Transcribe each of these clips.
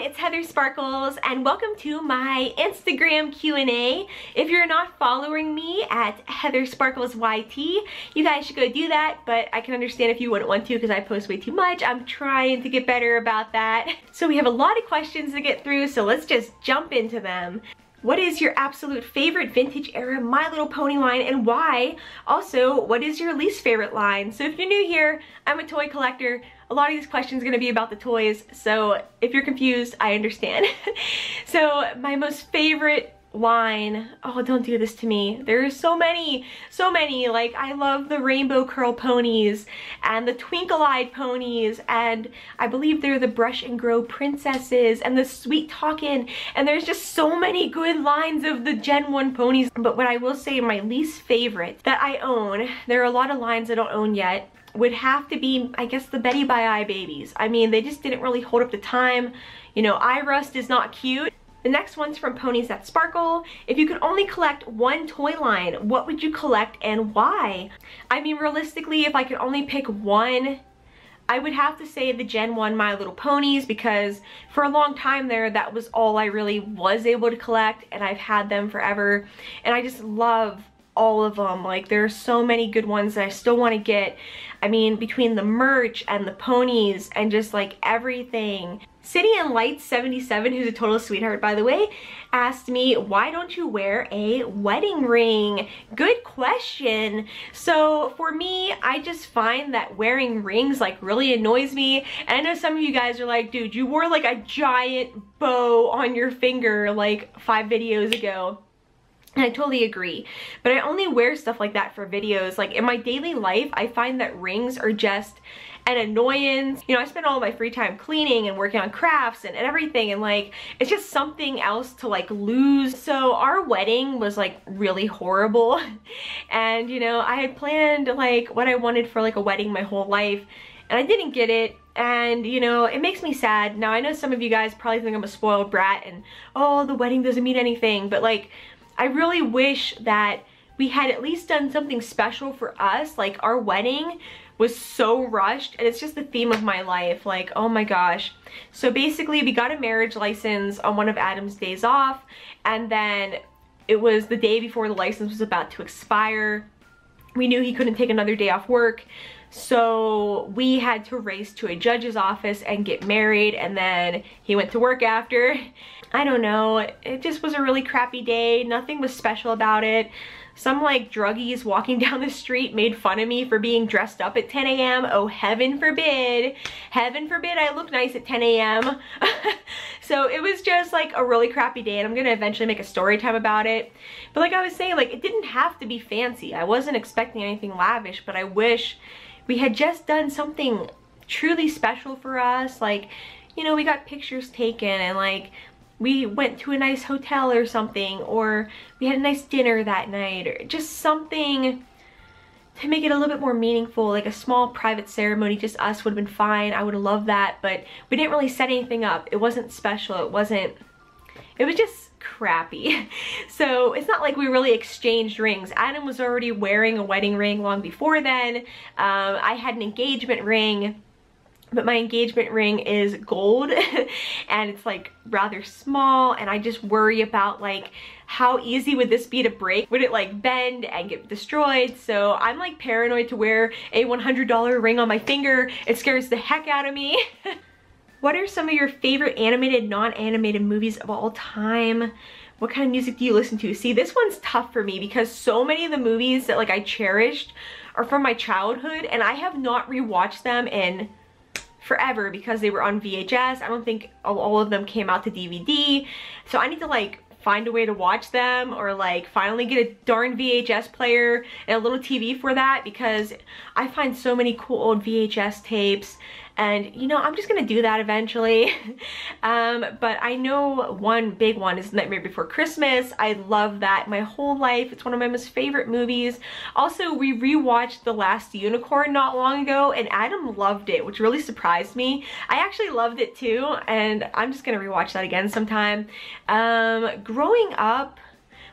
it's Heather Sparkles and welcome to my Instagram Q&A. If you're not following me at Heather Sparkles YT, you guys should go do that, but I can understand if you wouldn't want to because I post way too much. I'm trying to get better about that. So we have a lot of questions to get through, so let's just jump into them. What is your absolute favorite vintage era My Little Pony line and why? Also, what is your least favorite line? So if you're new here, I'm a toy collector. A lot of these questions are going to be about the toys, so if you're confused, I understand. So my most favorite line, oh, don't do this to me. There's so many, like I love the rainbow curl ponies and the twinkle-eyed ponies, and I believe they're the brush and grow princesses and the sweet talkin', and there's just so many good lines of the Gen 1 ponies. But what I will say my least favorite that I own, there are a lot of lines I don't own yet, would have to be, I guess, the Betty by Eye babies. I mean, they just didn't really hold up the time. You know, eye rust is not cute. The next one's from Ponies That Sparkle. If you could only collect one toy line, what would you collect and why? I mean, realistically, if I could only pick one, I would have to say the Gen 1 My Little Ponies, because for a long time there, that was all I really was able to collect, and I've had them forever, and I just love all of them. Like, there are so many good ones that I still want to get. I mean, between the merch and the ponies and just like everything. City and Lights 77, who's a total sweetheart by the way, asked me, why don't you wear a wedding ring? Good question. So for me, I just find that wearing rings like really annoys me. And I know some of you guys are like, dude, you wore like a giant bow on your finger like 5 videos ago. And I totally agree, but I only wear stuff like that for videos. Like in my daily life, I find that rings are just an annoyance. You know, I spend all my free time cleaning and working on crafts and everything, and like, it's just something else to like lose. So our wedding was like really horrible. And you know, I had planned like what I wanted for like a wedding my whole life, and I didn't get it. And you know, it makes me sad. Now I know some of you guys probably think I'm a spoiled brat and, oh, the wedding doesn't mean anything, but like, I really wish that we had at least done something special for us. Like, our wedding was so rushed, and it's just the theme of my life. Like, oh my gosh. So basically, we got a marriage license on one of Adam's days off, and then it was the day before the license was about to expire. We knew he couldn't take another day off work, so we had to race to a judge's office and get married, and then he went to work after. I don't know, it just was a really crappy day. Nothing was special about it. Some like druggies walking down the street made fun of me for being dressed up at 10 a.m. Oh, heaven forbid. Heaven forbid I look nice at 10 a.m. So it was just like a really crappy day, and I'm gonna eventually make a story time about it. But like I was saying, like, it didn't have to be fancy. I wasn't expecting anything lavish, but I wish we had just done something truly special for us. Like, you know, we got pictures taken, and like, we went to a nice hotel or something, or we had a nice dinner that night, or just something to make it a little bit more meaningful. Like a small private ceremony, just us, would have been fine. I would have loved that, but we didn't really set anything up. It wasn't special. It was just crappy. So it's not like we really exchanged rings. Adam was already wearing a wedding ring long before then. I had an engagement ring, but my engagement ring is gold and it's like rather small, and I just worry about like, how easy would this be to break? Would it like bend and get destroyed? So I'm like paranoid to wear a $100 ring on my finger. It scares the heck out of me. What are some of your favorite animated, non-animated movies of all time? What kind of music do you listen to? See, this one's tough for me because so many of the movies that like I cherished are from my childhood, and I have not rewatched them in forever because they were on VHS. I don't think all of them came out to DVD. So I need to like find a way to watch them, or like finally get a darn VHS player and a little TV for that, because I find so many cool old VHS tapes. And you know, I'm just gonna do that eventually. But I know one big one is Nightmare Before Christmas. I love that my whole life. It's one of my most favorite movies. Also, we rewatched The Last Unicorn not long ago, and Adam loved it, which really surprised me. I actually loved it too, and I'm just gonna rewatch that again sometime. Growing up,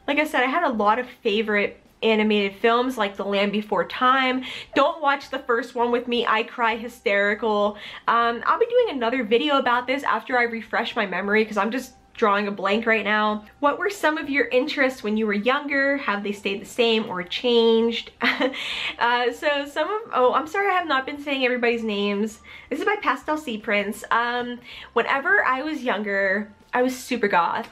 like I said, I had a lot of favorite animated films like The Land Before Time. Don't watch the first one with me, I cry hysterical. I'll be doing another video about this after I refresh my memory because I'm just drawing a blank right now. What were some of your interests when you were younger? Have they stayed the same or changed? So some of, oh, I'm sorry I have not been saying everybody's names. This is by Pastel Sea Prince. Whenever I was younger, I was super goth.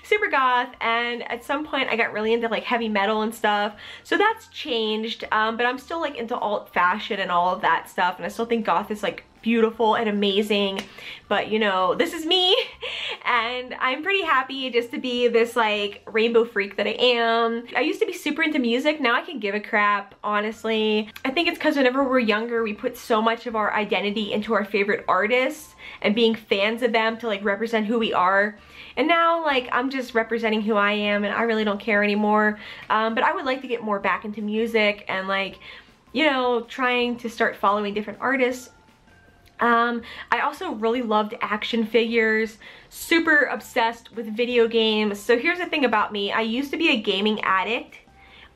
Super goth, and at some point I got really into like heavy metal and stuff, so that's changed, but I'm still like into alt fashion and all of that stuff, and I still think goth is like beautiful and amazing, but you know, this is me, and I'm pretty happy just to be this like rainbow freak that I am. I used to be super into music, now I can give a crap, honestly. I think it's because whenever we're younger, we put so much of our identity into our favorite artists and being fans of them to like represent who we are. And now like I'm just representing who I am and I really don't care anymore. But I would like to get more back into music and like, you know, trying to start following different artists. I also really loved action figures, super obsessed with video games. So here's the thing about me, I used to be a gaming addict.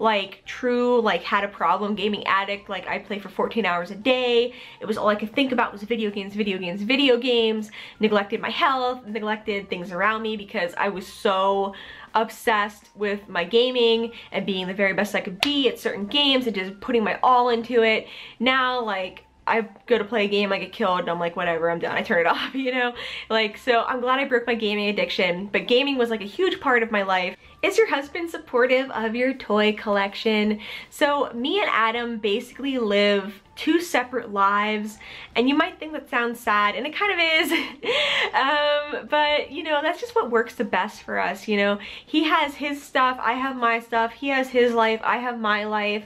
Like true, like had a problem gaming addict. Like I play for 14 hours a day. It was all I could think about was video games, video games, video games. Neglected my health, neglected things around me because I was so obsessed with my gaming and being the very best I could be at certain games and just putting my all into it. Now like I go to play a game, I get killed, and I'm like, whatever, I'm done. I turn it off, you know? Like, so I'm glad I broke my gaming addiction, but gaming was like a huge part of my life. Is your husband supportive of your toy collection? So me and Adam basically live two separate lives, and you might think that sounds sad, and it kind of is. But you know, that's just what works the best for us, you know? He has his stuff, I have my stuff, he has his life, I have my life,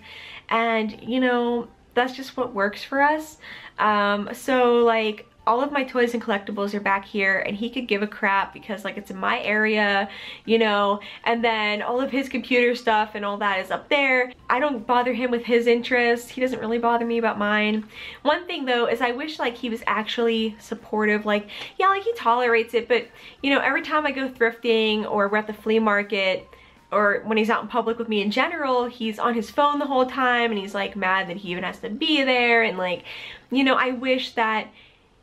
and you know, that's just what works for us. So like all of my toys and collectibles are back here, and he could give a crap because like it's in my area, you know, and then all of his computer stuff and all that is up there. I don't bother him with his interests. He doesn't really bother me about mine. One thing though is I wish like he was actually supportive. Like, yeah, like he tolerates it, but you know, every time I go thrifting or we're at the flea market, or when he's out in public with me in general, he's on his phone the whole time and he's like mad that he even has to be there, and like, you know, I wish that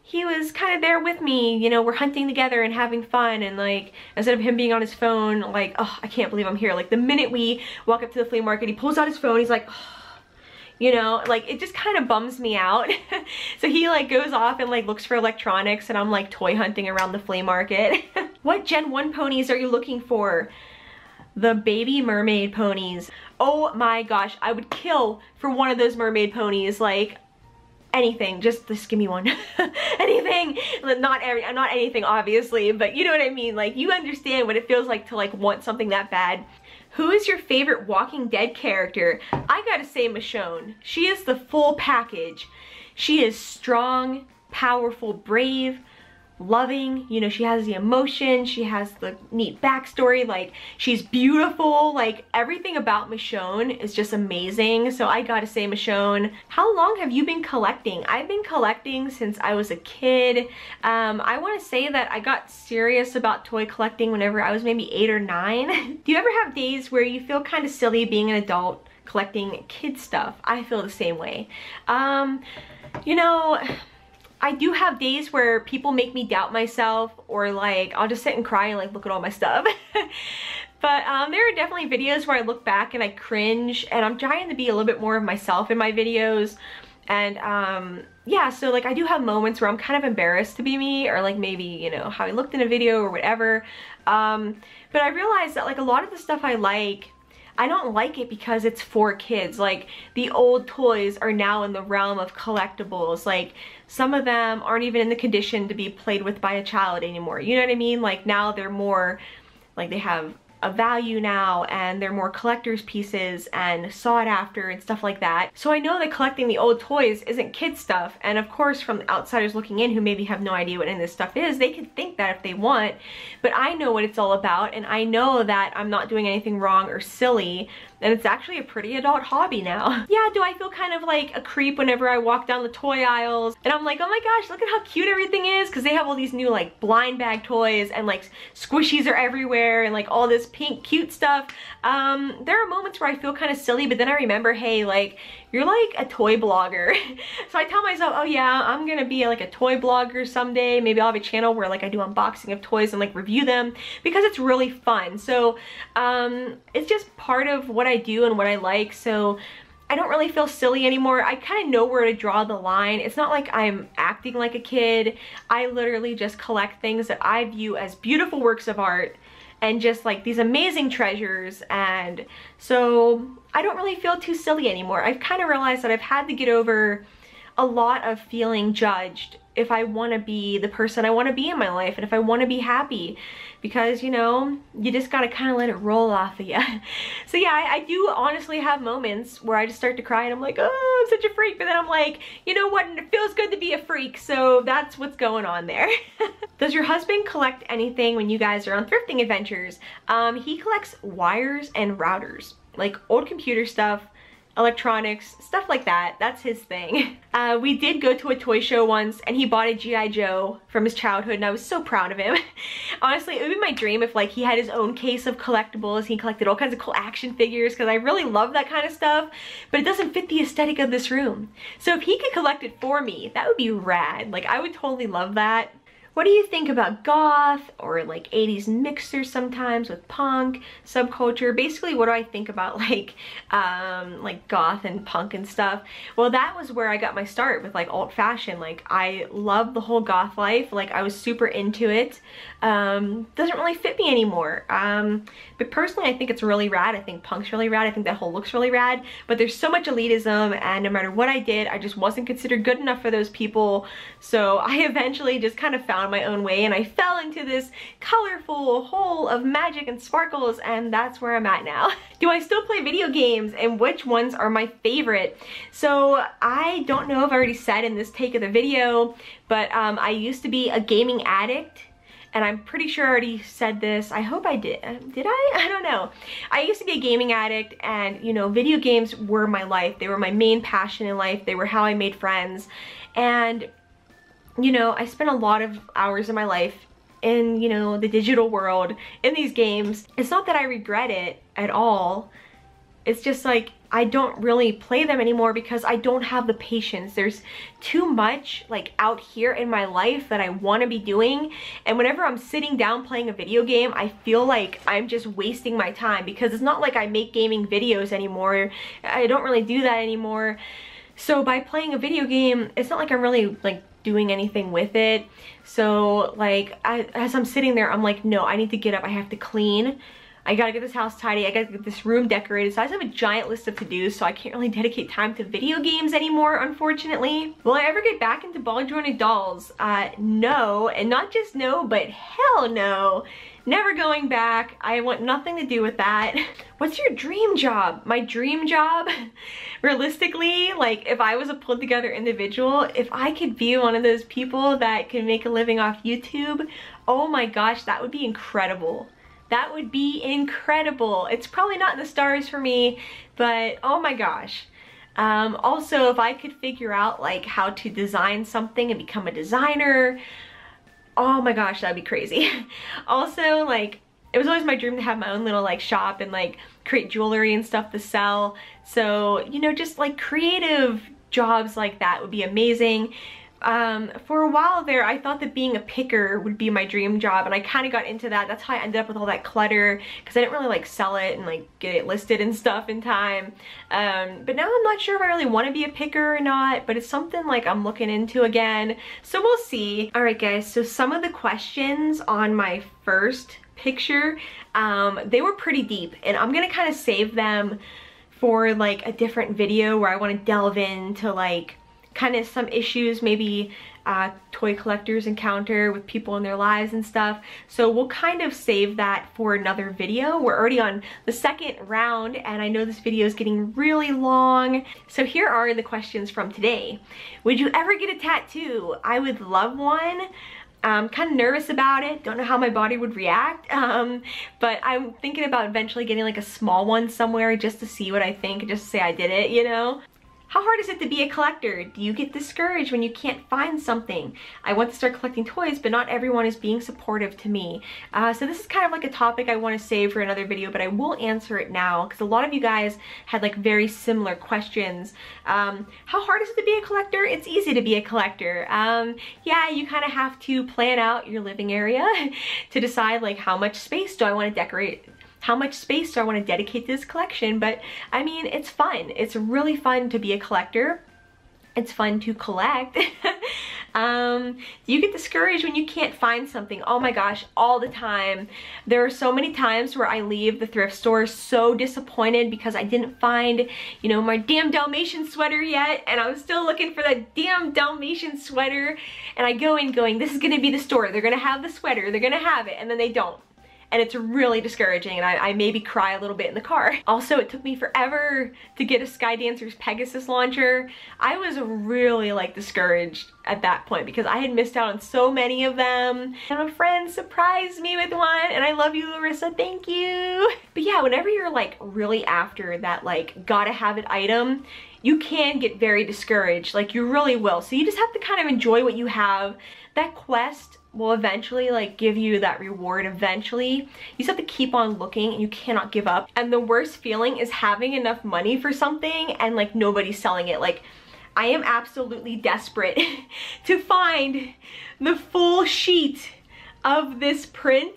he was kind of there with me, you know, we're hunting together and having fun, and like, instead of him being on his phone, like, oh, I can't believe I'm here. Like the minute we walk up to the flea market, he pulls out his phone, he's like, oh, you know, like it just kind of bums me out. So he like goes off and like looks for electronics, and I'm like toy hunting around the flea market. What Gen 1 ponies are you looking for? The baby mermaid ponies. Oh my gosh, I would kill for one of those mermaid ponies. Like anything, just give me one. Anything. Not anything obviously, but you know what I mean. Like you understand what it feels like to like want something that bad. Who is your favorite Walking Dead character? I gotta say Michonne. She is the full package. She is strong, powerful, brave, loving, you know, she has the emotion, she has the neat backstory, like she's beautiful, like everything about Michonne is just amazing. So I gotta say Michonne. How long have you been collecting? I've been collecting since I was a kid. I want to say that I got serious about toy collecting whenever I was maybe 8 or 9. Do you ever have days where you feel kind of silly being an adult collecting kid stuff? I feel the same way. You know, I do have days where people make me doubt myself, or like I'll just sit and cry and like look at all my stuff. But there are definitely videos where I look back and I cringe, and I'm trying to be a little bit more of myself in my videos. And yeah, so like I do have moments where I'm kind of embarrassed to be me, or like maybe, you know, how I looked in a video or whatever. But I realized that like a lot of the stuff I like, I don't like it because it's for kids. Like the old toys are now in the realm of collectibles. Like some of them aren't even in the condition to be played with by a child anymore. You know what I mean? Like now they're more, like they have a value now, and they're more collector's pieces and sought after and stuff like that. So I know that collecting the old toys isn't kid stuff, and of course from outsiders looking in who maybe have no idea what any of this stuff is, they could think that if they want, but I know what it's all about, and I know that I'm not doing anything wrong or silly, and it's actually a pretty adult hobby now. Yeah, do I feel kind of like a creep whenever I walk down the toy aisles and I'm like, oh my gosh, look at how cute everything is, because they have all these new like blind bag toys, and like squishies are everywhere, and like all this pink, cute stuff. There are moments where I feel kind of silly, but then I remember, hey, like, you're like a toy blogger. So I tell myself, oh yeah, I'm gonna be like a toy blogger someday. Maybe I'll have a channel where like I do unboxing of toys and like review them, because it's really fun. So it's just part of what I do and what I like. So I don't really feel silly anymore. I kind of know where to draw the line. It's not like I'm acting like a kid. I literally just collect things that I view as beautiful works of art and just like these amazing treasures. And so I don't really feel too silly anymore. I've kind of realized that I've had to get over a lot of feeling judged if I want to be the person I want to be in my life, and if I want to be happy, because, you know, you just gotta kind of let it roll off of you. So yeah, I do honestly have moments where I just start to cry and I'm like, oh, I'm such a freak, but then I'm like, you know what, it feels good to be a freak, so that's what's going on there. Does your husband collect anything when you guys are on thrifting adventures? He collects wires and routers, like old computer stuff, electronics, stuff like that. That's his thing. We did go to a toy show once and he bought a G.I. Joe from his childhood, and I was so proud of him. Honestly, it would be my dream if like he had his own case of collectibles. He collected all kinds of cool action figures, because I really love that kind of stuff, but it doesn't fit the aesthetic of this room. So if he could collect it for me, that would be rad. Like, I would totally love that. What do you think about goth or like 80s mixers sometimes with punk, subculture? Basically, what do I think about like goth and punk and stuff? Well, that was where I got my start with like alt fashion. Like, I love the whole goth life. Like, I was super into it. Doesn't really fit me anymore. But personally, I think it's really rad. I think punk's really rad. I think that whole look's really rad. But there's so much elitism, and no matter what I did, I just wasn't considered good enough for those people. So I eventually just kind of found my own way, and I fell into this colorful hole of magic and sparkles, and that's where I'm at now. Do I still play video games, and which ones are my favorite? So I don't know if I already said in this take of the video, but I used to be a gaming addict. And I'm pretty sure I already said this. I hope I did. Did I? I don't know. I used to be a gaming addict, and you know, video games were my life. They were my main passion in life. They were how I made friends. And you know, I spent a lot of hours in my life in, you know, the digital world, in these games. It's not that I regret it at all. It's just like, I don't really play them anymore because I don't have the patience. There's too much like out here in my life that I want to be doing, and whenever I'm sitting down playing a video game, I feel like I'm just wasting my time, because it's not like I make gaming videos anymore. I don't really do that anymore. So by playing a video game, it's not like I'm really like doing anything with it. So like, as I'm sitting there, I'm like, no, I need to get up. I have to clean. I gotta get this house tidy. I gotta get this room decorated. So I just have a giant list of to-dos, so I can't really dedicate time to video games anymore, unfortunately. Will I ever get back into ball jointed dolls? No, and not just no, but hell no. Never going back. I want nothing to do with that. What's your dream job? My dream job? Realistically, like, if I was a pulled together individual, if I could be one of those people that can make a living off YouTube, oh my gosh, that would be incredible. That would be incredible. It's probably not in the stars for me, but oh my gosh. Also, if I could figure out like how to design something and become a designer, oh my gosh, that'd be crazy. Also, like, it was always my dream to have my own little like shop and like create jewelry and stuff to sell. So, you know, just like creative jobs like that would be amazing. For a while there, I thought that being a picker would be my dream job, and I kind of got into that. That's how I ended up with all that clutter, because I didn't really like sell it and like get it listed and stuff in time. But now I'm not sure if I really want to be a picker or not, but it's something like I'm looking into again, so we'll see. Alright guys, so some of the questions on my first picture, they were pretty deep, and I'm gonna kind of save them for like a different video where I want to delve into like kind of some issues maybe toy collectors encounter with people in their lives and stuff. So we'll kind of save that for another video. We're already on the second round, and I know this video is getting really long. So here are the questions from today. Would you ever get a tattoo? I would love one. I'm kind of nervous about it, don't know how my body would react, but I'm thinking about eventually getting like a small one somewhere just to see what I think, just to say I did it, you know? How hard is it to be a collector? Do you get discouraged when you can't find something? I want to start collecting toys, but not everyone is being supportive to me. So this is kind of like a topic I want to save for another video, but I will answer it now because a lot of you guys had like very similar questions. How hard is it to be a collector? It's easy to be a collector. Yeah, you kind of have to plan out your living area to decide like how much space do I want to decorate, how much space do I want to dedicate to this collection. But I mean, it's fun. It's really fun to be a collector. It's fun to collect. You get discouraged when you can't find something. Oh my gosh, all the time. There are so many times where I leave the thrift store so disappointed because I didn't find, you know, my damn Dalmatian sweater yet, and I was still looking for that damn Dalmatian sweater, and I go in going, this is gonna be the store, they're gonna have the sweater, they're gonna have it, and then they don't. And it's really discouraging, and I maybe cry a little bit in the car. Also, it took me forever to get a Skydancer's Pegasus launcher. I was really like discouraged at that point because I had missed out on so many of them. And a friend surprised me with one, and I love you, Larissa, thank you. But yeah, whenever you're like really after that like gotta have it item, you can get very discouraged, like you really will. So you just have to kind of enjoy what you have. That quest will eventually like give you that reward eventually. You just have to keep on looking and you cannot give up. And the worst feeling is having enough money for something and like nobody's selling it. Like I am absolutely desperate to find the full sheet of this print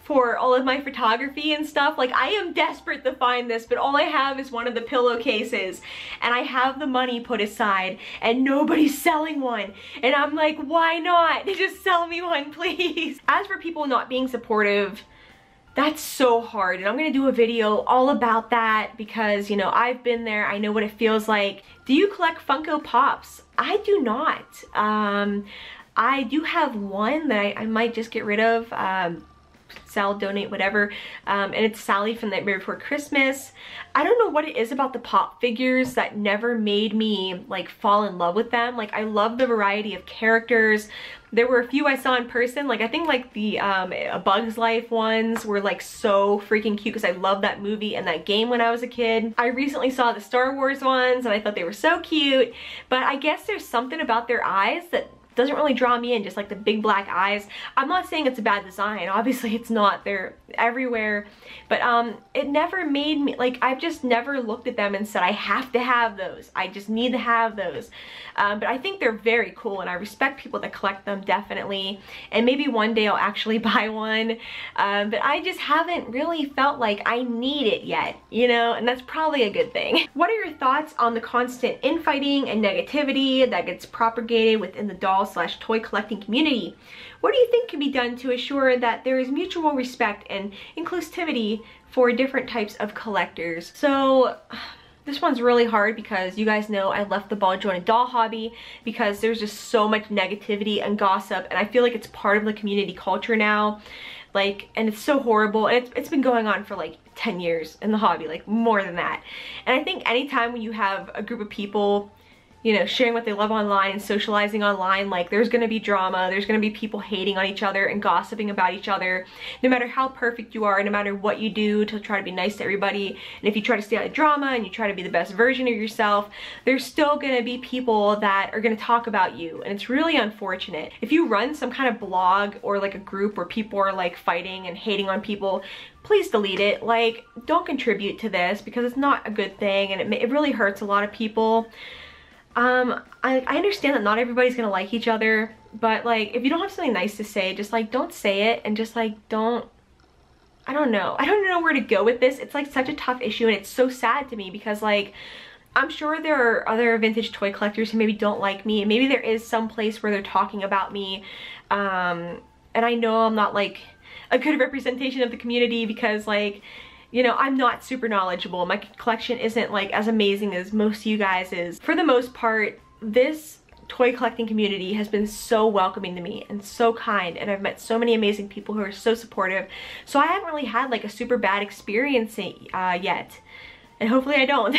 for all of my photography and stuff. Like I am desperate to find this, but all I have is one of the pillowcases, and I have the money put aside and nobody's selling one. And I'm like, why not? Just sell me one, please. As for people not being supportive, that's so hard, and I'm gonna do a video all about that because, you know, I've been there. I know what it feels like. Do you collect Funko Pops? I do not. I do have one that I might just get rid of. Sell, donate, whatever, and it's Sally from Nightmare Before Christmas. I don't know what it is about the Pop figures that never made me like fall in love with them. Like I love the variety of characters. There were a few I saw in person, like I think like the A Bug's Life ones were like so freaking cute because I loved that movie and that game when I was a kid. I recently saw the Star Wars ones and I thought they were so cute, but I guess there's something about their eyes that doesn't really draw me in, just like the big black eyes. I'm not saying it's a bad design, obviously it's not, they're everywhere, but it never made me, like I've just never looked at them and said I have to have those, I just need to have those. But I think they're very cool and I respect people that collect them, definitely, and maybe one day I'll actually buy one, but I just haven't really felt like I need it yet, you know, and that's probably a good thing. What are your thoughts on the constant infighting and negativity that gets propagated within the doll/toy collecting community? What do you think can be done to assure that there is mutual respect and inclusivity for different types of collectors? So this one's really hard because you guys know I left the ball jointed doll hobby because there's just so much negativity and gossip, and I feel like it's part of the community culture now, like, and it's so horrible, and it's been going on for like 10 years in the hobby, like more than that. And I think anytime when you have a group of people, you know, sharing what they love online and socializing online, like there's gonna be drama, there's gonna be people hating on each other and gossiping about each other, no matter how perfect you are, no matter what you do to try to be nice to everybody. And if you try to stay out of drama and you try to be the best version of yourself, there's still gonna be people that are gonna talk about you, and it's really unfortunate. If you run some kind of blog or like a group where people are like fighting and hating on people, please delete it. Like, don't contribute to this because it's not a good thing, and it really hurts a lot of people. I understand that not everybody's gonna like each other, but like if you don't have something nice to say, just like don't say it, and just like don't, I don't know where to go with this. It's like such a tough issue, and it's so sad to me because like I'm sure there are other vintage toy collectors who maybe don't like me, and maybe there is some place where they're talking about me, and I know I'm not like a good representation of the community because like, you know, I'm not super knowledgeable. My collection isn't like as amazing as most of you guys is. For the most part, this toy collecting community has been so welcoming to me and so kind, and I've met so many amazing people who are so supportive. So I haven't really had like a super bad experience yet. And hopefully I don't.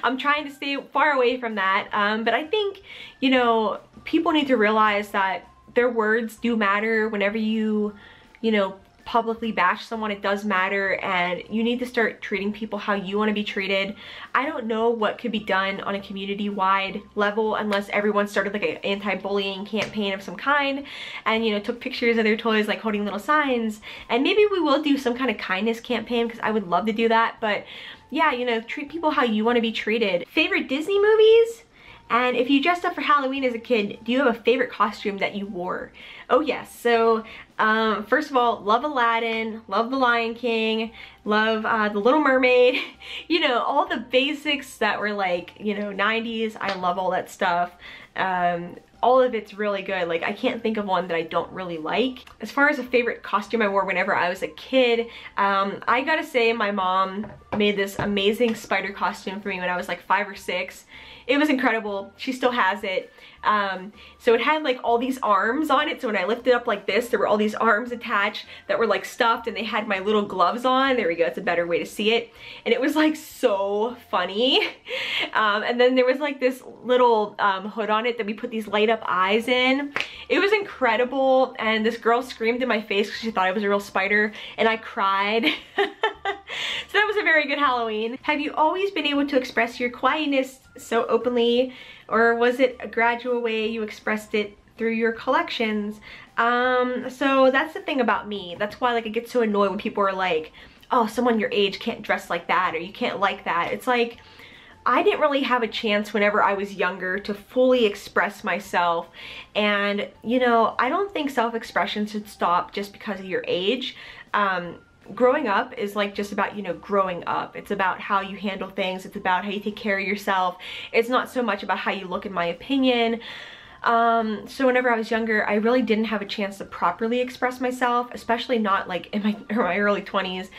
I'm trying to stay far away from that. But I think, you know, people need to realize that their words do matter whenever you know, publicly bash someone. It does matter, and you need to start treating people how you want to be treated. I don't know what could be done on a community-wide level unless everyone started like an anti-bullying campaign of some kind and, you know, took pictures of their toys like holding little signs. And maybe we will do some kind of kindness campaign, because I would love to do that. But yeah, you know, treat people how you want to be treated. Favorite Disney movies? And if you dressed up for Halloween as a kid, do you have a favorite costume that you wore? Oh yes, so first of all, love Aladdin, love The Lion King, love The Little Mermaid, you know, all the basics that were like, you know, 90s. I love all that stuff. All of it's really good. Like, I can't think of one that I don't really like. As far as a favorite costume I wore whenever I was a kid, I gotta say my mom made this amazing spider costume for me when I was like 5 or 6. It was incredible. She still has it. So it had like all these arms on it. So when I lifted up like this, there were all these arms attached that were like stuffed, and they had my little gloves on. There we go. It's a better way to see it. And it was like so funny. And then there was like this little hood on it that we put these light up eyes in. It was incredible. And this girl screamed in my face because she thought it was a real spider, and I cried. So that was a very good Halloween. Have you always been able to express your quietness so openly, or was it a gradual way you expressed it through your collections? So that's the thing about me. That's why like I get so annoyed when people are like, oh, someone your age can't dress like that, or you can't like that. It's like, I didn't really have a chance whenever I was younger to fully express myself. And, you know, I don't think self-expression should stop just because of your age. Growing up is like just about, you know, growing up. It's about how you handle things. It's about how you take care of yourself. It's not so much about how you look, in my opinion. So whenever I was younger, I really didn't have a chance to properly express myself, especially not like in my early 20s.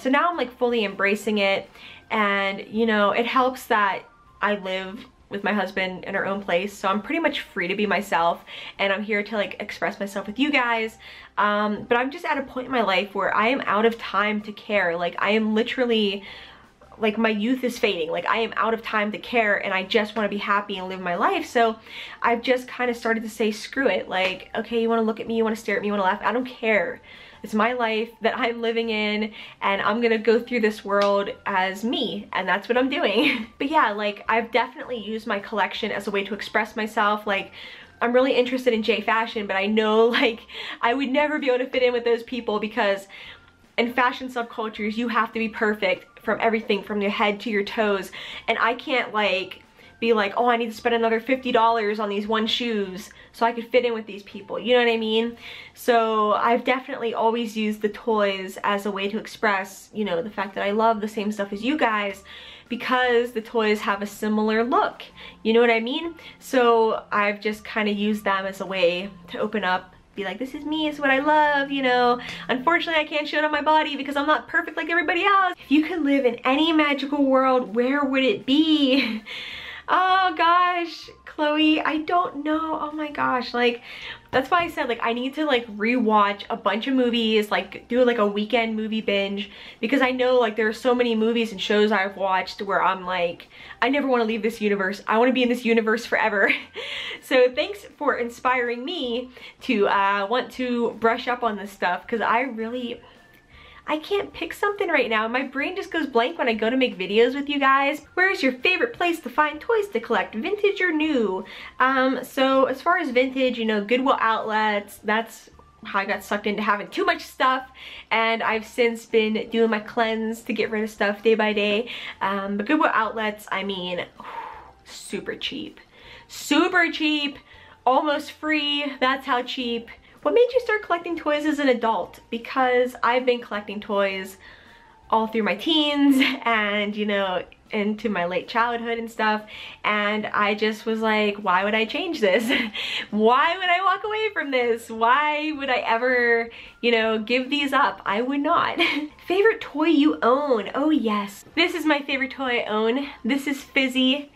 So now I'm like fully embracing it. And, you know, it helps that I live with my husband in our own place, so I'm pretty much free to be myself, and I'm here to like express myself with you guys. But I'm just at a point in my life where I am out of time to care. Like, I am literally, like, my youth is fading. Like, I am out of time to care, and I just want to be happy and live my life. So I've just kind of started to say, screw it. Like, okay, you want to look at me, you want to stare at me, you want to laugh, I don't care. It's my life that I'm living in, and I'm gonna go through this world as me, and that's what I'm doing. But yeah, like, I've definitely used my collection as a way to express myself. Like, I'm really interested in J fashion, but I know, like, I would never be able to fit in with those people, because in fashion subcultures, you have to be perfect from everything, from your head to your toes, and I can't, like, be like, oh, I need to spend another $50 on these one shoes so I could fit in with these people, you know what I mean? So I've definitely always used the toys as a way to express, you know, the fact that I love the same stuff as you guys, because the toys have a similar look, you know what I mean? So I've just kind of used them as a way to open up, be like, this is me, it's what I love, you know. Unfortunately, I can't show it on my body because I'm not perfect like everybody else. If you could live in any magical world, where would it be? Oh gosh, Chloe, I don't know. Oh my gosh, like, that's why I said, like, I need to like rewatch a bunch of movies, like do like a weekend movie binge, because I know like there are so many movies and shows I've watched where I'm like, I never want to leave this universe. I want to be in this universe forever. So thanks for inspiring me to want to brush up on this stuff, because I can't pick something right now. My brain just goes blank when I go to make videos with you guys. Where's your favorite place to find toys to collect, vintage or new? So as far as vintage, you know, Goodwill outlets, that's how I got sucked into having too much stuff, and I've since been doing my cleanse to get rid of stuff day by day. But Goodwill outlets, I mean, super cheap. Super cheap, almost free, that's how cheap. What made you start collecting toys as an adult? Because I've been collecting toys all through my teens and, you know, into my late childhood and stuff, and I just was like, why would I change this? Why would I walk away from this? Why would I ever, you know, give these up? I would not. Favorite toy you own? Oh yes, this is my favorite toy I own. This is Fizzy.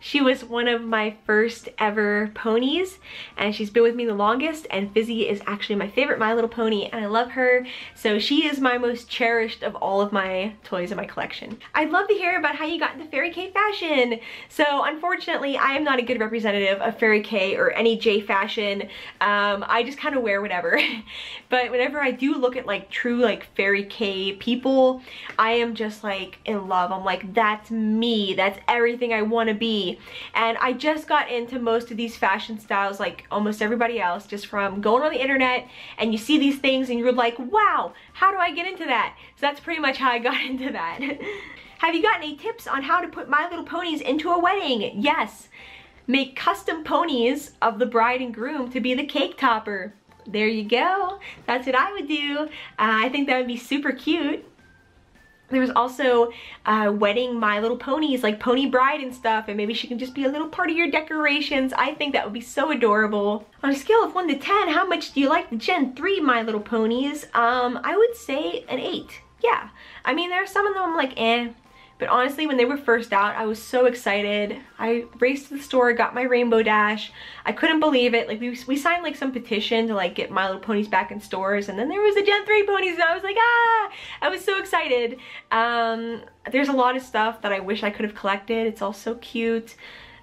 She was one of my first ever ponies, and she's been with me the longest, and Fizzy is actually my favorite My Little Pony, and I love her. So she is my most cherished of all of my toys in my collection. I'd love to hear about how you got into Fairy K fashion. So unfortunately, I am not a good representative of Fairy K or any J fashion. I just kind of wear whatever. But whenever I do look at like true like Fairy K people, I am just like in love. I'm like, that's me. That's everything I want to be. And I just got into most of these fashion styles like almost everybody else, just from going on the internet and you see these things and you're like, wow, how do I get into that? So that's pretty much how I got into that. Have you gotten any tips on how to put My Little Ponies into a wedding? Yes. Make custom ponies of the bride and groom to be the cake topper. There you go. That's what I would do. I think that would be super cute. There's also wedding My Little Ponies, like Pony Bride and stuff, and maybe she can just be a little part of your decorations. I think that would be so adorable. On a scale of 1 to 10, how much do you like the Gen 3 My Little Ponies? I would say an 8. Yeah. I mean, there are some of them I'm like, eh. But honestly, when they were first out, I was so excited. I raced to the store, got my Rainbow Dash. I couldn't believe it. Like we signed like some petition to like get My Little Ponies back in stores, and then there was the Gen 3 ponies, and I was like, ah! I was so excited. There's a lot of stuff that I wish I could have collected. It's all so cute.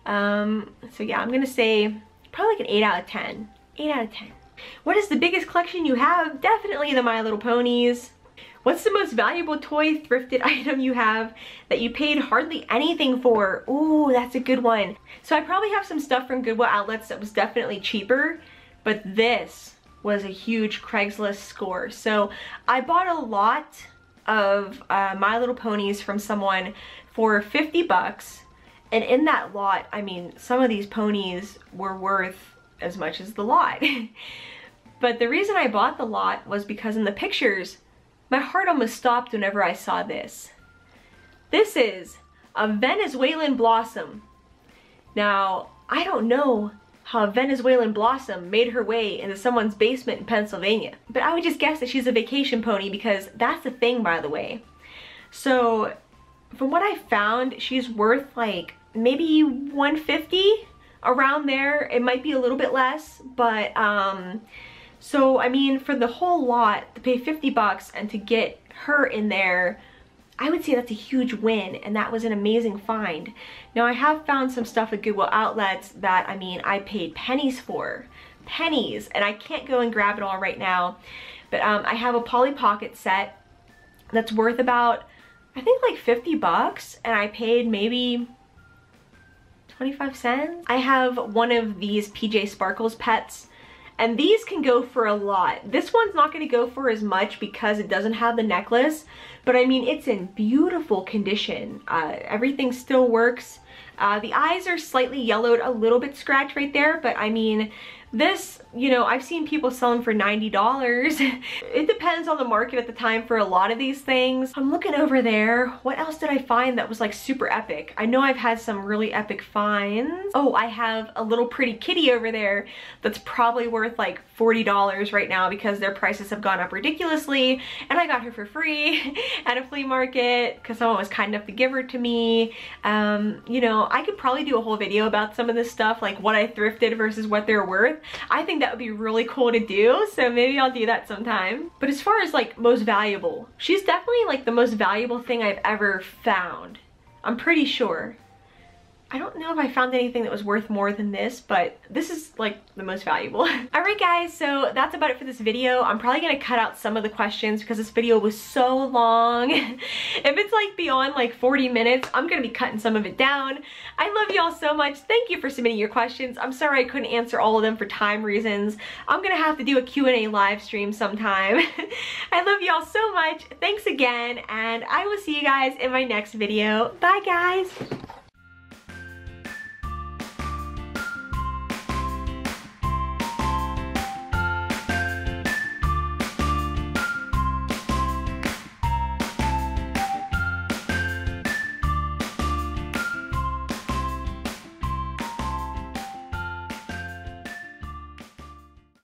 So yeah, I'm gonna say probably like an 8 out of 10. 8 out of 10. What is the biggest collection you have? Definitely the My Little Ponies. What's the most valuable toy thrifted item you have that you paid hardly anything for? Ooh, that's a good one. So I probably have some stuff from Goodwill outlets that was definitely cheaper, but this was a huge Craigslist score. So I bought a lot of My Little Ponies from someone for 50 bucks. And in that lot, I mean, some of these ponies were worth as much as the lot. But the reason I bought the lot was because in the pictures, my heart almost stopped whenever I saw this. This is a Venezuelan blossom. Now, I don't know how a Venezuelan blossom made her way into someone's basement in Pennsylvania, but I would just guess that she's a vacation pony because that's a thing, by the way. So, from what I found, she's worth like maybe $150 around there. It might be a little bit less, but so, I mean, for the whole lot, to pay 50 bucks and to get her in there, I would say that's a huge win, and that was an amazing find. Now, I have found some stuff at Goodwill outlets that, I mean, I paid pennies for. Pennies! And I can't go and grab it all right now. But I have a Polly Pocket set that's worth about, I think like 50 bucks, and I paid maybe 25 cents. I have one of these PJ Sparkles pets, and these can go for a lot. This one's not gonna go for as much because it doesn't have the necklace, but I mean, it's in beautiful condition. Everything still works. The eyes are slightly yellowed, a little bit scratched right there, but I mean, this, you know, I've seen people selling for $90. It depends on the market at the time for a lot of these things. I'm looking over there. What else did I find that was like super epic? I know I've had some really epic finds. Oh, I have a little pretty kitty over there that's probably worth like $40 right now because their prices have gone up ridiculously, and I got her for free at a flea market because someone was kind enough to give her to me. You know, I could probably do a whole video about some of this stuff, like what I thrifted versus what they're worth. I think that would be really cool to do, so maybe I'll do that sometime. But as far as like most valuable, she's definitely like the most valuable thing I've ever found. I'm pretty sure. I don't know if I found anything that was worth more than this, but this is like the most valuable. Alright guys, so that's about it for this video. I'm probably gonna cut out some of the questions because this video was so long. If it's like beyond like 40 minutes, I'm gonna be cutting some of it down. I love you all so much. Thank you for submitting your questions. I'm sorry I couldn't answer all of them for time reasons. I'm gonna have to do a Q&A live stream sometime. I love you all so much. Thanks again, and I will see you guys in my next video. Bye guys!